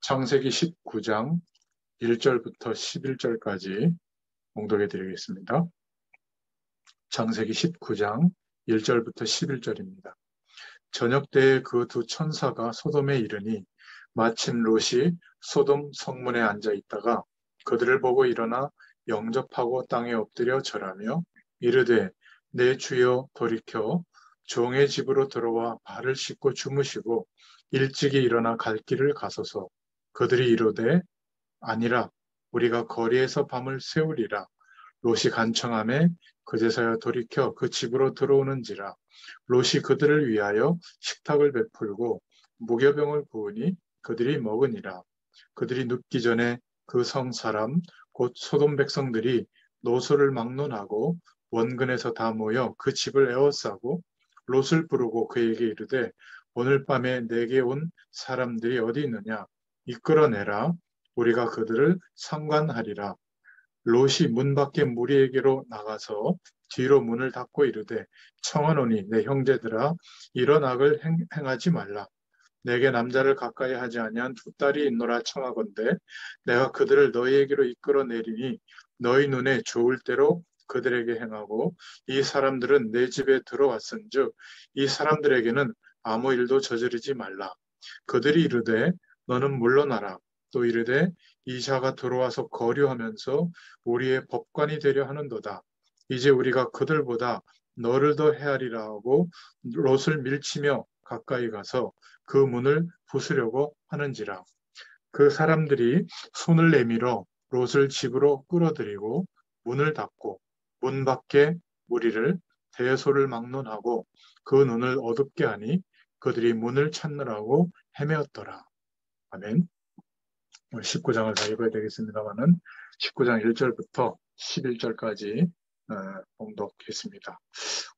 창세기 19장 1절부터 11절까지 봉독해 드리겠습니다. 창세기 19장 1절부터 11절입니다. 저녁 때에 그 두 천사가 소돔에 이르니 마침 롯이 소돔 성문에 앉아 있다가 그들을 보고 일어나 영접하고 땅에 엎드려 절하며 이르되 내 주여 돌이켜 종의 집으로 들어와 발을 씻고 주무시고 일찍이 일어나 갈 길을 가소서. 그들이 이르되 아니라 우리가 거리에서 밤을 새우리라. 롯이 간청하매 그제서야 돌이켜 그 집으로 들어오는지라. 롯이 그들을 위하여 식탁을 베풀고 무교병을 부으니 그들이 먹으니라. 그들이 눕기 전에 그 성 사람 곧 소돔 백성들이 노소를 막론하고 원근에서 다 모여 그 집을 에워싸고 롯을 부르고 그에게 이르되 오늘 밤에 내게 온 사람들이 어디 있느냐 이끌어내라. 우리가 그들을 상관하리라. 롯이 문 밖에 무리에게로 나가서 뒤로 문을 닫고 이르되 청하노니 내 형제들아 이런 악을 행하지 말라. 내게 남자를 가까이 하지 아니한 두 딸이 있노라 청하건대 내가 그들을 너희에게로 이끌어내리니 너희 눈에 좋을 대로 그들에게 행하고 이 사람들은 내 집에 들어왔은즉 이 사람들에게는 아무 일도 저지르지 말라. 그들이 이르되 너는 물러나라. 또 이르되 이 자가 들어와서 거류하면서 우리의 법관이 되려 하는도다. 이제 우리가 그들보다 너를 더 헤아리라 하고 롯을 밀치며 가까이 가서 그 문을 부수려고 하는지라. 그 사람들이 손을 내밀어 롯을 집으로 끌어들이고 문을 닫고 문 밖에 무리를 대소를 막론하고 그 눈을 어둡게 하니 그들이 문을 찾느라고 헤매었더라. 아멘. 19장을 다 읽어야 되겠습니다만은 19장 1절부터 11절까지 봉독했습니다.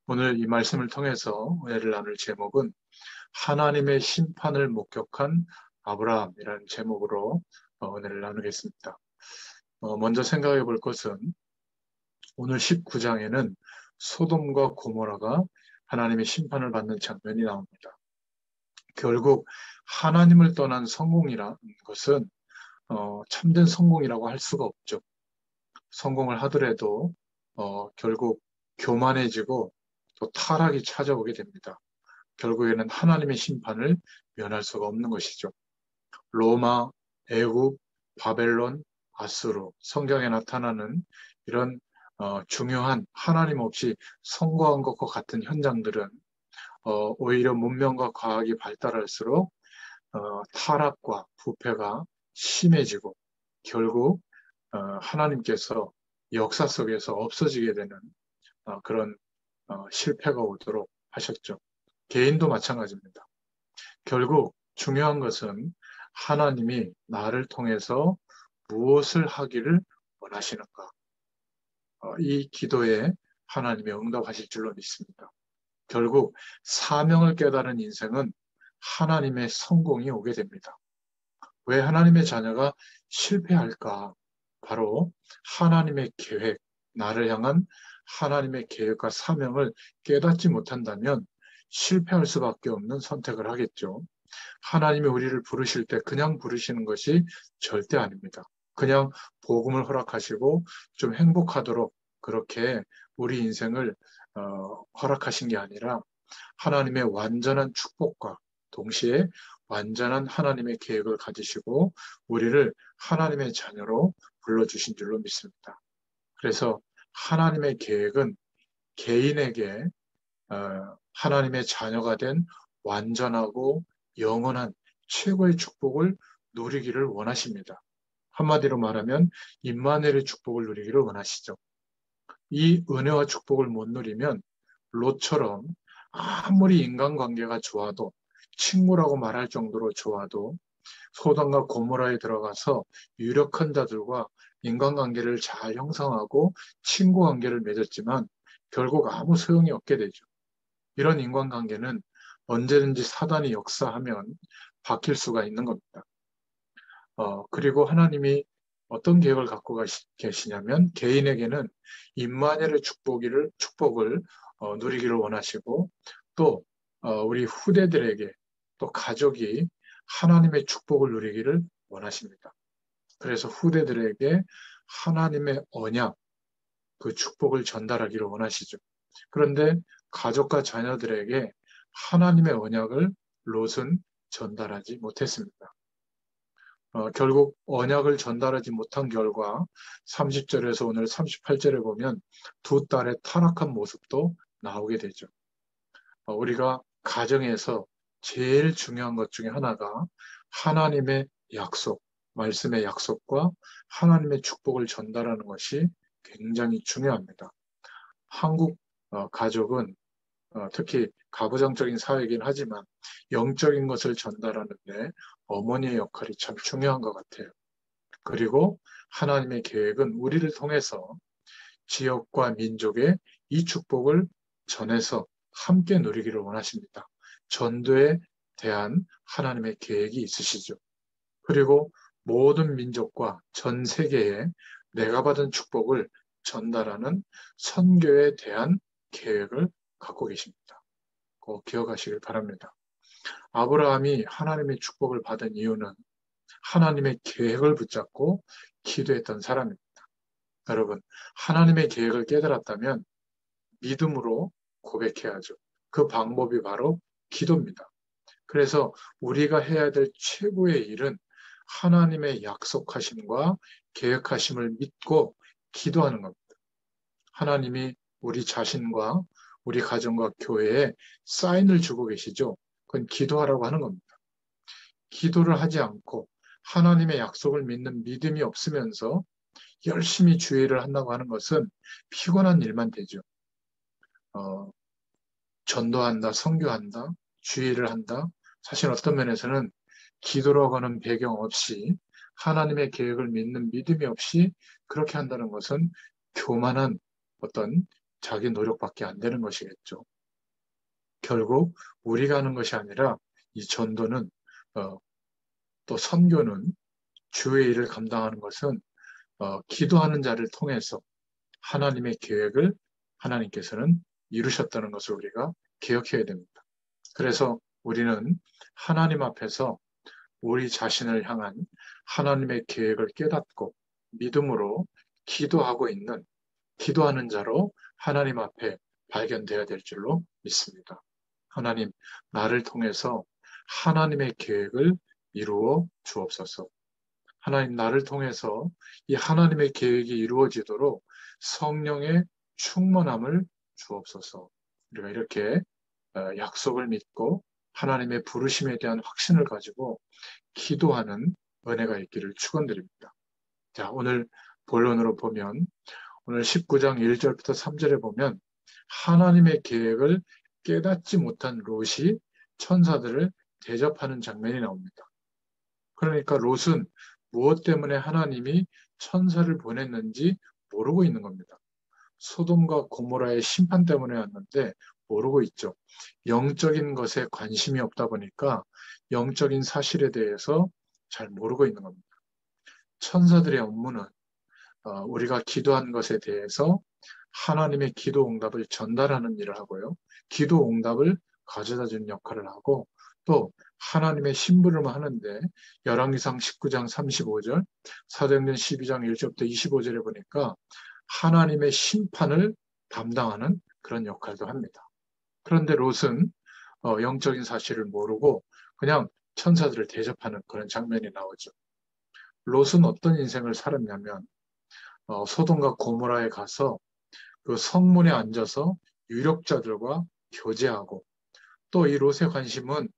오늘 이 말씀을 통해서 은혜를 나눌 제목은 하나님의 심판을 목격한 아브라함이라는 제목으로 은혜를 나누겠습니다. 먼저 생각해 볼 것은 오늘 19장에는 소돔과 고모라가 하나님의 심판을 받는 장면이 나옵니다. 결국 하나님을 떠난 성공이라는 것은 참된 성공이라고 할 수가 없죠. 성공을 하더라도 결국 교만해지고 또 타락이 찾아오게 됩니다. 결국에는 하나님의 심판을 면할 수가 없는 것이죠. 로마, 애굽, 바벨론, 아수르, 성경에 나타나는 이런 중요한 하나님 없이 성공한 것과 같은 현장들은 오히려 문명과 과학이 발달할수록 타락과 부패가 심해지고 결국 하나님께서 역사 속에서 없어지게 되는 그런 실패가 오도록 하셨죠. 개인도 마찬가지입니다. 결국 중요한 것은 하나님이 나를 통해서 무엇을 하기를 원하시는가. 이 기도에 하나님이 응답하실 줄로 믿습니다. 결국 사명을 깨달은 인생은 하나님의 성공이 오게 됩니다. 왜 하나님의 자녀가 실패할까? 바로 하나님의 계획, 나를 향한 하나님의 계획과 사명을 깨닫지 못한다면 실패할 수밖에 없는 선택을 하겠죠. 하나님이 우리를 부르실 때 그냥 부르시는 것이 절대 아닙니다. 그냥 복음을 허락하시고 좀 행복하도록 그렇게 우리 인생을 허락하신 게 아니라 하나님의 완전한 축복과 동시에 완전한 하나님의 계획을 가지시고 우리를 하나님의 자녀로 불러주신 줄로 믿습니다. 그래서 하나님의 계획은 개인에게 하나님의 자녀가 된 완전하고 영원한 최고의 축복을 누리기를 원하십니다. 한마디로 말하면 임마누엘의 축복을 누리기를 원하시죠. 이 은혜와 축복을 못 누리면 롯처럼 아무리 인간관계가 좋아도 친구라고 말할 정도로 좋아도 소돔과 고모라에 들어가서 유력한 자들과 인간관계를 잘 형성하고 친구관계를 맺었지만 결국 아무 소용이 없게 되죠. 이런 인간관계는 언제든지 사단이 역사하면 바뀔 수가 있는 겁니다. 그리고 하나님이 어떤 계획을 갖고 계시냐면 개인에게는 임마누엘의 축복을 누리기를 원하시고 또 우리 후대들에게 또 가족이 하나님의 축복을 누리기를 원하십니다. 그래서 후대들에게 하나님의 언약, 그 축복을 전달하기를 원하시죠. 그런데 가족과 자녀들에게 하나님의 언약을 롯은 전달하지 못했습니다. 결국 언약을 전달하지 못한 결과 30절에서 오늘 38절에 보면 두 딸의 타락한 모습도 나오게 되죠. 우리가 가정에서 제일 중요한 것 중에 하나가 하나님의 약속, 말씀의 약속과 하나님의 축복을 전달하는 것이 굉장히 중요합니다. 한국 가족은 특히 가부장적인 사회이긴 하지만 영적인 것을 전달하는데 어머니의 역할이 참 중요한 것 같아요. 그리고 하나님의 계획은 우리를 통해서 지역과 민족에 이 축복을 전해서 함께 누리기를 원하십니다. 전도에 대한 하나님의 계획이 있으시죠. 그리고 모든 민족과 전 세계에 내가 받은 축복을 전달하는 선교에 대한 계획을 갖고 계십니다. 꼭 기억하시길 바랍니다. 아브라함이 하나님의 축복을 받은 이유는 하나님의 계획을 붙잡고 기도했던 사람입니다. 여러분, 하나님의 계획을 깨달았다면 믿음으로 고백해야죠. 그 방법이 바로 기도입니다. 그래서 우리가 해야 될 최고의 일은 하나님의 약속하심과 계획하심을 믿고 기도하는 겁니다. 하나님이 우리 자신과 우리 가정과 교회에 사인을 주고 계시죠. 그건 기도하라고 하는 겁니다. 기도를 하지 않고 하나님의 약속을 믿는 믿음이 없으면서 열심히 주의를 한다고 하는 것은 피곤한 일만 되죠. 전도한다, 선교한다, 주의를 한다. 사실 어떤 면에서는 기도라고 하는 배경 없이 하나님의 계획을 믿는 믿음이 없이 그렇게 한다는 것은 교만한 어떤 자기 노력밖에 안 되는 것이겠죠. 결국 우리가 하는 것이 아니라 이 전도는 또 선교는 주의 일을 감당하는 것은 기도하는 자를 통해서 하나님의 계획을 하나님께서는 이루셨다는 것을 우리가 기억해야 됩니다. 그래서 우리는 하나님 앞에서 우리 자신을 향한 하나님의 계획을 깨닫고 믿음으로 기도하는 자로 하나님 앞에 발견되어야 될 줄로 믿습니다. 하나님, 나를 통해서 하나님의 계획을 이루어 주옵소서. 하나님, 나를 통해서 이 하나님의 계획이 이루어지도록 성령의 충만함을 주옵소서. 우리가 이렇게 약속을 믿고 하나님의 부르심에 대한 확신을 가지고 기도하는 은혜가 있기를 축원드립니다. 자, 오늘 본론으로 보면 오늘 19장 1절부터 3절에 보면 하나님의 계획을 깨닫지 못한 롯이 천사들을 대접하는 장면이 나옵니다. 그러니까 롯은 무엇 때문에 하나님이 천사를 보냈는지 모르고 있는 겁니다. 소돔과 고모라의 심판 때문에 왔는데 모르고 있죠. 영적인 것에 관심이 없다 보니까 영적인 사실에 대해서 잘 모르고 있는 겁니다. 천사들의 업무는 우리가 기도한 것에 대해서 하나님의 기도 응답을 전달하는 일을 하고요. 기도 응답을 가져다 주는 역할을 하고 또 하나님의 심부름을 하는데 열왕기상 19장 35절, 사도행전 12장 1절부터 25절에 보니까 하나님의 심판을 담당하는 그런 역할도 합니다. 그런데 롯은 영적인 사실을 모르고 그냥 천사들을 대접하는 그런 장면이 나오죠. 롯은 어떤 인생을 살았냐면 소돔과 고모라에 가서 그 성문에 앉아서 유력자들과 교제하고 또 이 롯의 관심은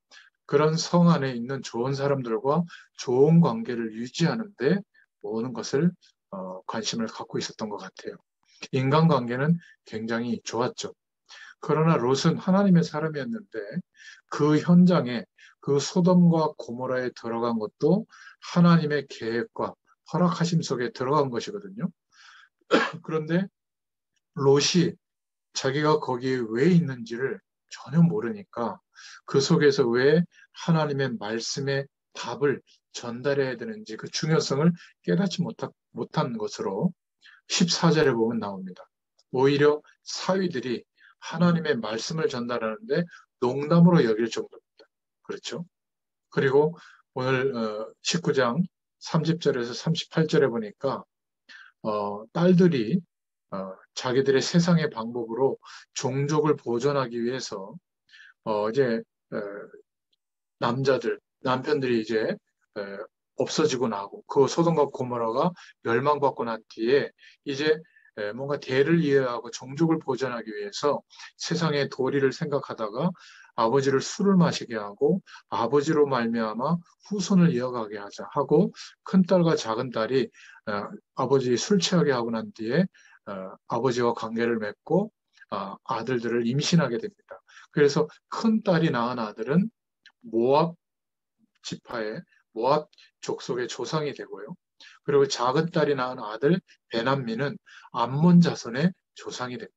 그런 성 안에 있는 좋은 사람들과 좋은 관계를 유지하는데 모든 것을 관심을 갖고 있었던 것 같아요. 인간관계는 굉장히 좋았죠. 그러나 롯은 하나님의 사람이었는데 그 현장에 그 소돔과 고모라에 들어간 것도 하나님의 계획과 허락하심 속에 들어간 것이거든요. 그런데 롯이 자기가 거기에 왜 있는지를 전혀 모르니까 그 속에서 왜 하나님의 말씀의 답을 전달해야 되는지 그 중요성을 깨닫지 못한 것으로 14절에 보면 나옵니다. 오히려 사위들이 하나님의 말씀을 전달하는데 농담으로 여길 정도입니다. 그렇죠? 그리고 오늘 19장 30절에서 38절에 보니까 딸들이 자기들의 세상의 방법으로 종족을 보존하기 위해서 이제 어, 남편들이 이제 에, 없어지고 나고 그 소돔과 고모라가 멸망받고 난 뒤에 이제 뭔가 대를 이해하고 종족을 보존하기 위해서 세상의 도리를 생각하다가 아버지를 술을 마시게 하고 아버지로 말미암아 후손을 이어가게 하자 하고 큰딸과 작은딸이 아버지 술 취하게 하고 난 뒤에 아버지와 관계를 맺고 아들들을 임신하게 됩니다. 그래서 큰딸이 낳은 아들은 모압 지파의 모압 족속의 조상이 되고요. 그리고 작은 딸이 낳은 아들 베남미는 암몬 자손의 조상이 됩니다.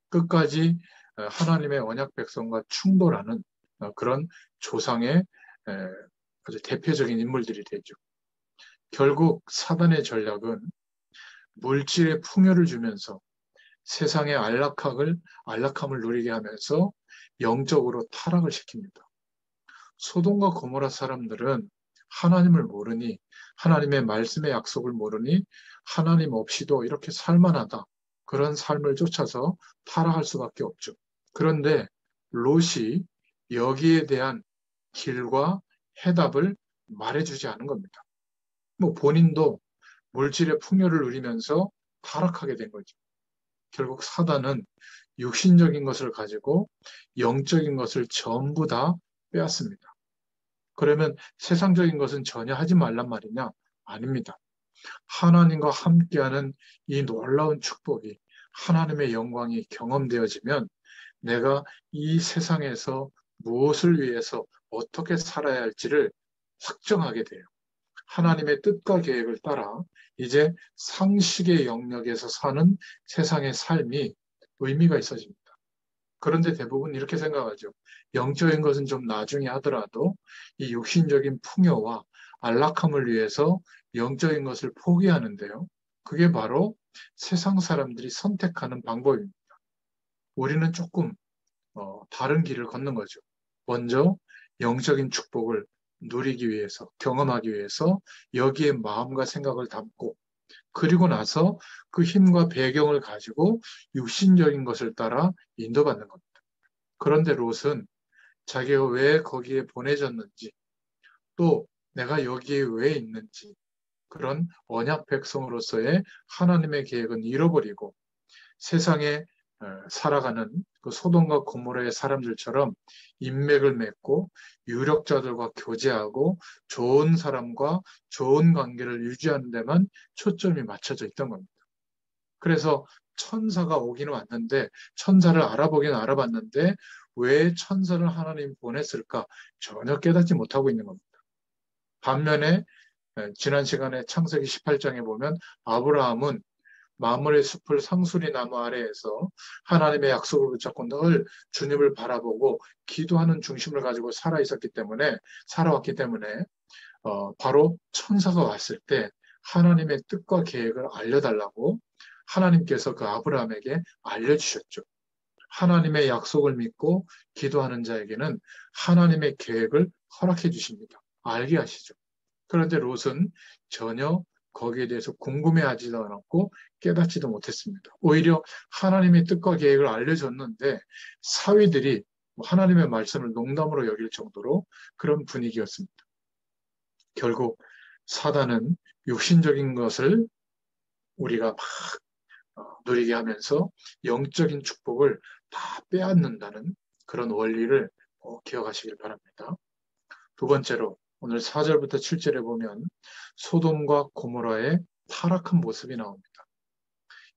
끝까지 하나님의 언약 백성과 충돌하는 그런 조상의 아주 대표적인 인물들이 되죠. 결국 사단의 전략은 물질의 풍요를 주면서 세상의 안락함을 누리게 하면서 영적으로 타락을 시킵니다. 소돔과 고모라 사람들은 하나님을 모르니 하나님의 말씀의 약속을 모르니 하나님 없이도 이렇게 살만하다. 그런 삶을 쫓아서 타락할 수밖에 없죠. 그런데 롯이 여기에 대한 길과 해답을 말해주지 않은 겁니다. 뭐 본인도 물질의 풍요를 누리면서 타락하게 된 거죠. 결국 사단은 육신적인 것을 가지고 영적인 것을 전부 다 빼앗습니다. 그러면 세상적인 것은 전혀 하지 말란 말이냐? 아닙니다. 하나님과 함께하는 이 놀라운 축복이 하나님의 영광이 경험되어지면 내가 이 세상에서 무엇을 위해서 어떻게 살아야 할지를 확정하게 돼요. 하나님의 뜻과 계획을 따라 이제 상식의 영역에서 사는 세상의 삶이 의미가 있어집니다. 그런데 대부분 이렇게 생각하죠. 영적인 것은 좀 나중에 하더라도 이 육신적인 풍요와 안락함을 위해서 영적인 것을 포기하는데요. 그게 바로 세상 사람들이 선택하는 방법입니다. 우리는 조금 다른 길을 걷는 거죠. 먼저 영적인 축복을 누리기 위해서, 경험하기 위해서 여기에 마음과 생각을 담고 그리고 나서 그 힘과 배경을 가지고 육신적인 것을 따라 인도받는 겁니다. 그런데 롯은 자기가 왜 거기에 보내졌는지, 또 내가 여기에 왜 있는지, 그런 언약 백성으로서의 하나님의 계획은 잃어버리고 세상에 살아가는 그 소돔과 고모라의 사람들처럼 인맥을 맺고 유력자들과 교제하고 좋은 사람과 좋은 관계를 유지하는 데만 초점이 맞춰져 있던 겁니다. 그래서 천사가 오기는 왔는데 천사를 알아보기는 알아봤는데 왜 천사를 하나님 보냈을까 전혀 깨닫지 못하고 있는 겁니다. 반면에 지난 시간에 창세기 18장에 보면 아브라함은 마물의 숲을 상수리 나무 아래에서 하나님의 약속을 붙잡고 늘 주님을 바라보고 기도하는 중심을 가지고 살아왔기 때문에 바로 천사가 왔을 때 하나님의 뜻과 계획을 알려달라고 하나님께서 그 아브라함에게 알려주셨죠. 하나님의 약속을 믿고 기도하는 자에게는 하나님의 계획을 허락해 주십니다. 알게 하시죠. 그런데 롯은 전혀 거기에 대해서 궁금해하지도 않았고 깨닫지도 못했습니다. 오히려 하나님의 뜻과 계획을 알려줬는데 사위들이 하나님의 말씀을 농담으로 여길 정도로 그런 분위기였습니다. 결국 사단은 육신적인 것을 우리가 막 누리게 하면서 영적인 축복을 다 빼앗는다는 그런 원리를 꼭 기억하시길 바랍니다. 두 번째로 오늘 4절부터 7절에 보면 소돔과 고모라의 타락한 모습이 나옵니다.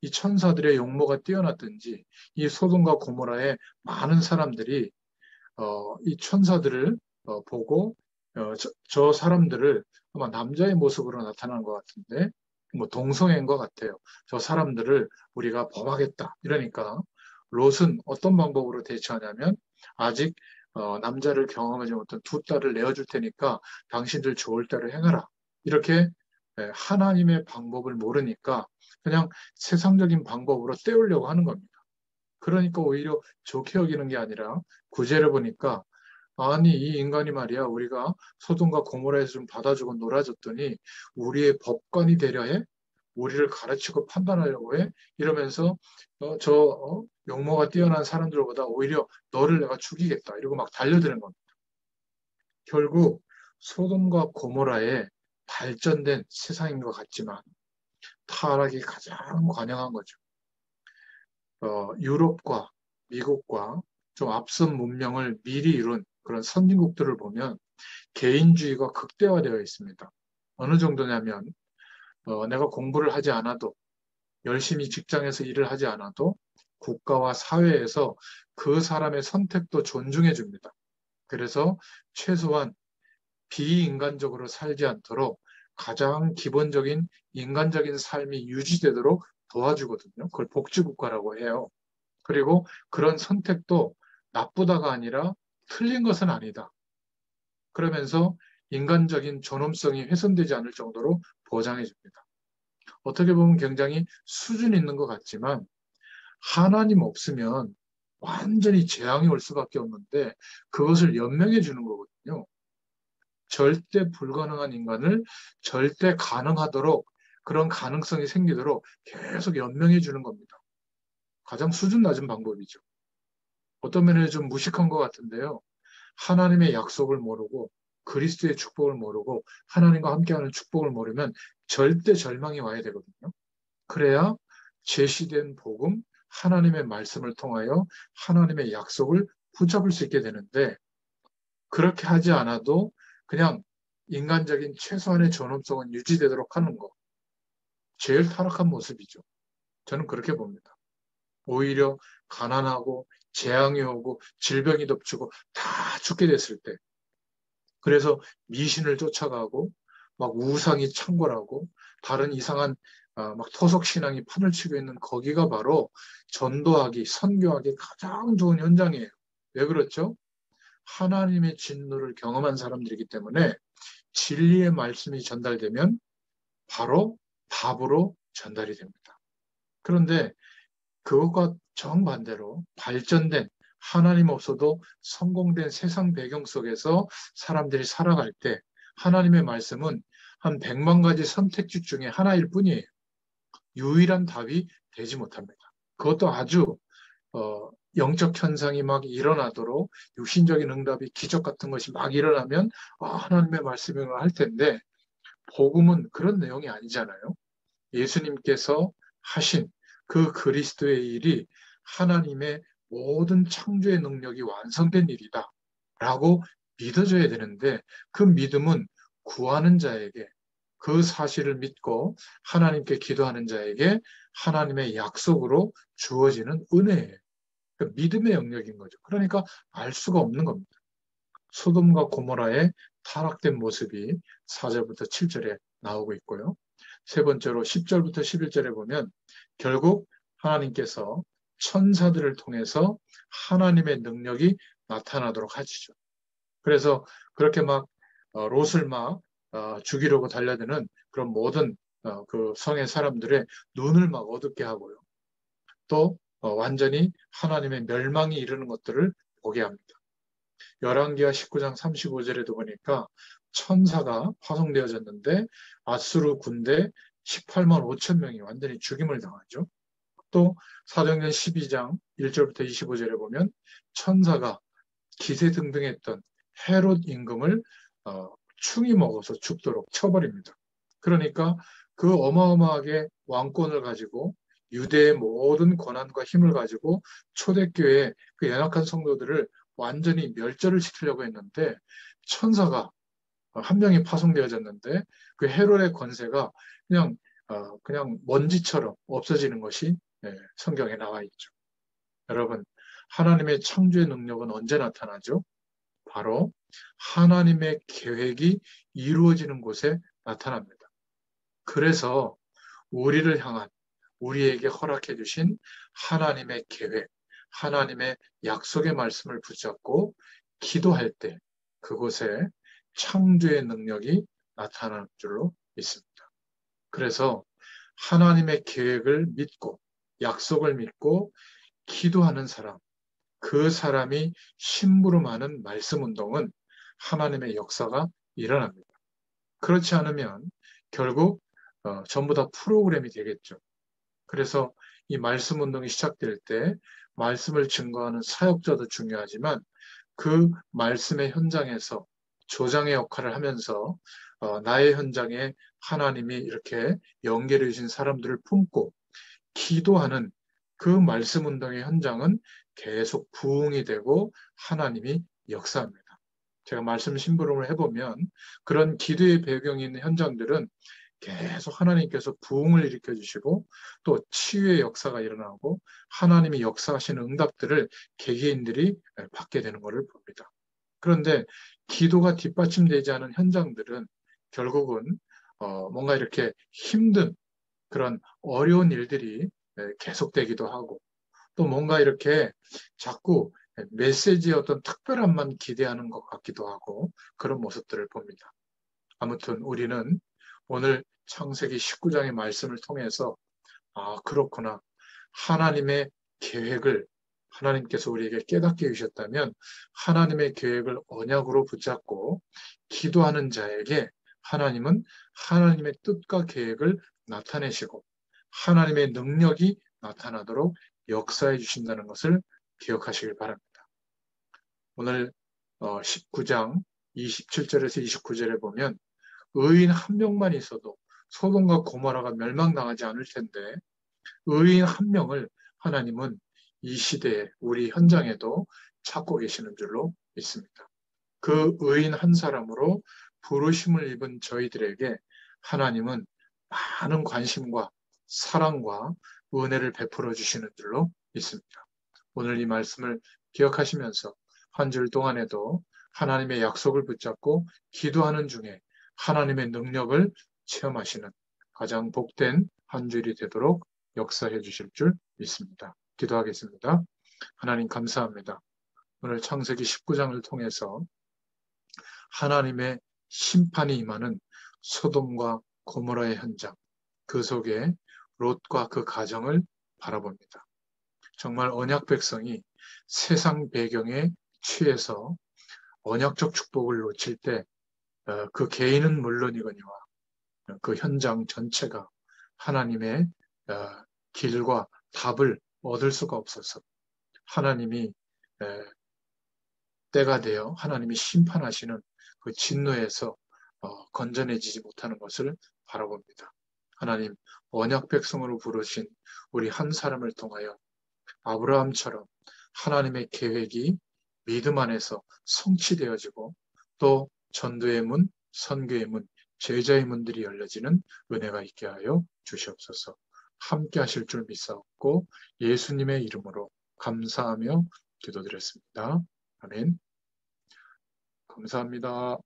이 천사들의 용모가 뛰어났든지 이 소돔과 고모라의 많은 사람들이 이 천사들을 보고 저 사람들을 아마 남자의 모습으로 나타난 것 같은데 뭐 동성애인 것 같아요. 저 사람들을 우리가 범하겠다. 이러니까 롯은 어떤 방법으로 대처하냐면 아직 남자를 경험하지 못한 두 딸을 내어줄 테니까 당신들 좋을 대로 행하라. 이렇게 하나님의 방법을 모르니까 그냥 세상적인 방법으로 때우려고 하는 겁니다. 그러니까 오히려 좋게 여기는 게 아니라 구제를 보니까 아니, 이 인간이 말이야, 우리가 소돔과 고모라에서 좀 받아주고 놀아줬더니 우리의 법관이 되려 해? 우리를 가르치고 판단하려고 해? 이러면서 용모가 뛰어난 사람들보다 오히려 너를 내가 죽이겠다. 이러고 막 달려드는 겁니다. 결국 소돔과 고모라의 발전된 세상인 것 같지만 타락이 가장 관영한 거죠. 유럽과 미국과 좀 앞선 문명을 미리 이룬 그런 선진국들을 보면 개인주의가 극대화되어 있습니다. 어느 정도냐면 내가 공부를 하지 않아도 열심히 직장에서 일을 하지 않아도 국가와 사회에서 그 사람의 선택도 존중해 줍니다. 그래서 최소한 비인간적으로 살지 않도록 가장 기본적인 인간적인 삶이 유지되도록 도와주거든요. 그걸 복지국가라고 해요. 그리고 그런 선택도 나쁘다가 아니라 틀린 것은 아니다. 그러면서 인간적인 존엄성이 훼손되지 않을 정도로 보장해 줍니다. 어떻게 보면 굉장히 수준 있는 것 같지만 하나님 없으면 완전히 재앙이 올 수밖에 없는데 그것을 연명해 주는 거거든요. 절대 불가능한 인간을 절대 가능하도록 그런 가능성이 생기도록 계속 연명해 주는 겁니다. 가장 수준 낮은 방법이죠. 어떤 면에서 좀 무식한 것 같은데요. 하나님의 약속을 모르고 그리스도의 축복을 모르고 하나님과 함께하는 축복을 모르면 절대 절망이 와야 되거든요. 그래야 제시된 복음, 하나님의 말씀을 통하여 하나님의 약속을 붙잡을 수 있게 되는데 그렇게 하지 않아도 그냥 인간적인 최소한의 존엄성은 유지되도록 하는 거. 제일 타락한 모습이죠. 저는 그렇게 봅니다. 오히려 가난하고 재앙이 오고 질병이 덮치고 다 죽게 됐을 때 그래서 미신을 쫓아가고 막 우상이 창궐하고 다른 이상한 막 토속 신앙이 판을 치고 있는 거기가 바로 전도하기, 선교하기 가장 좋은 현장이에요. 왜 그렇죠? 하나님의 진노를 경험한 사람들이기 때문에 진리의 말씀이 전달되면 바로 답으로 전달이 됩니다. 그런데 그것과 정반대로 발전된 하나님 없어도 성공된 세상 배경 속에서 사람들이 살아갈 때 하나님의 말씀은 한 100만 가지 선택지 중에 하나일 뿐이에요. 유일한 답이 되지 못합니다. 그것도 아주 영적 현상이 막 일어나도록 육신적인 응답이 기적 같은 것이 막 일어나면 하나님의 말씀을 할 텐데 복음은 그런 내용이 아니잖아요. 예수님께서 하신 그 그리스도의 일이 하나님의 모든 창조의 능력이 완성된 일이다. 라고 믿어줘야 되는데 그 믿음은 구하는 자에게 그 사실을 믿고 하나님께 기도하는 자에게 하나님의 약속으로 주어지는 은혜예요. 그 믿음의 영역인 거죠. 그러니까 알 수가 없는 겁니다. 소돔과 고모라의 타락된 모습이 4절부터 7절에 나오고 있고요. 세 번째로 10절부터 11절에 보면 결국 하나님께서 천사들을 통해서 하나님의 능력이 나타나도록 하시죠. 그래서 그렇게 막 롯을 막 죽이려고 달려드는 그런 모든 그 성의 사람들의 눈을 막 어둡게 하고요. 또 완전히 하나님의 멸망이 이르는 것들을 보게 합니다. 열왕기하 19장 35절에도 보니까 천사가 파송되어졌는데 아수르 군대 18만 5천 명이 완전히 죽임을 당하죠. 또 사도행전 12장 1절부터 25절에 보면 천사가 기세등등했던 헤롯 임금을 충이 먹어서 죽도록 쳐버립니다. 그러니까 그 어마어마하게 왕권을 가지고 유대의 모든 권한과 힘을 가지고 초대교회 그 연약한 성도들을 완전히 멸절을 시키려고 했는데 천사가 한 명이 파송되어졌는데 그 헤롯의 권세가 그냥 그냥 먼지처럼 없어지는 것이 성경에 나와 있죠. 여러분, 하나님의 창조의 능력은 언제 나타나죠? 바로 하나님의 계획이 이루어지는 곳에 나타납니다. 그래서 우리를 향한 우리에게 허락해 주신 하나님의 계획, 하나님의 약속의 말씀을 붙잡고 기도할 때 그곳에 창조의 능력이 나타날 줄로 믿습니다. 그래서 하나님의 계획을 믿고 약속을 믿고 기도하는 사람, 그 사람이 심부름하는 말씀 운동은 하나님의 역사가 일어납니다. 그렇지 않으면 결국 전부 다 프로그램이 되겠죠. 그래서 이 말씀 운동이 시작될 때 말씀을 증거하는 사역자도 중요하지만 그 말씀의 현장에서 조장의 역할을 하면서 나의 현장에 하나님이 이렇게 연결해 주신 사람들을 품고 기도하는 그 말씀 운동의 현장은 계속 부흥이 되고 하나님이 역사합니다. 제가 말씀 심부름을 해보면 그런 기도의 배경이 있는 현장들은 계속 하나님께서 부흥을 일으켜 주시고 또 치유의 역사가 일어나고 하나님이 역사하시는 응답들을 개개인들이 받게 되는 것을 봅니다. 그런데 기도가 뒷받침되지 않은 현장들은 결국은 뭔가 이렇게 힘든 그런 어려운 일들이 계속되기도 하고 또 뭔가 이렇게 자꾸 메시지의 어떤 특별함만 기대하는 것 같기도 하고 그런 모습들을 봅니다. 아무튼 우리는 오늘 창세기 19장의 말씀을 통해서 그렇구나. 하나님의 계획을 하나님께서 우리에게 깨닫게 해주셨다면 하나님의 계획을 언약으로 붙잡고 기도하는 자에게 하나님은 하나님의 뜻과 계획을 나타내시고 하나님의 능력이 나타나도록 역사해 주신다는 것을 기억하시길 바랍니다. 오늘 19장 27절에서 29절에 보면 의인 한 명만 있어도 소돔과 고모라가 멸망당하지 않을 텐데 의인 한 명을 하나님은 이 시대에 우리 현장에도 찾고 계시는 줄로 믿습니다. 그 의인 한 사람으로 부르심을 입은 저희들에게 하나님은 많은 관심과 사랑과 은혜를 베풀어 주시는 줄로 믿습니다. 오늘 이 말씀을 기억하시면서 한 줄 동안에도 하나님의 약속을 붙잡고 기도하는 중에 하나님의 능력을 체험하시는 가장 복된 한 주일이 되도록 역사해 주실 줄 믿습니다. 기도하겠습니다. 하나님 감사합니다. 오늘 창세기 19장을 통해서 하나님의 심판이 임하는 소돔과 고모라의 현장, 그 속에 롯과 그 가정을 바라봅니다. 정말 언약 백성이 세상 배경에 취해서 언약적 축복을 놓칠 때 그 개인은 물론이거니와 그 현장 전체가 하나님의 길과 답을 얻을 수가 없어서 하나님이 때가 되어 하나님이 심판하시는 그 진노에서 건져내지지 못하는 것을 바라봅니다. 하나님 언약 백성으로 부르신 우리 한 사람을 통하여 아브라함처럼 하나님의 계획이 믿음 안에서 성취되어지고 또 전도의 문, 선교의 문, 제자의 문들이 열려지는 은혜가 있게 하여 주시옵소서. 함께 하실 줄 믿사옵고 예수님의 이름으로 감사하며 기도드렸습니다. 아멘. 감사합니다.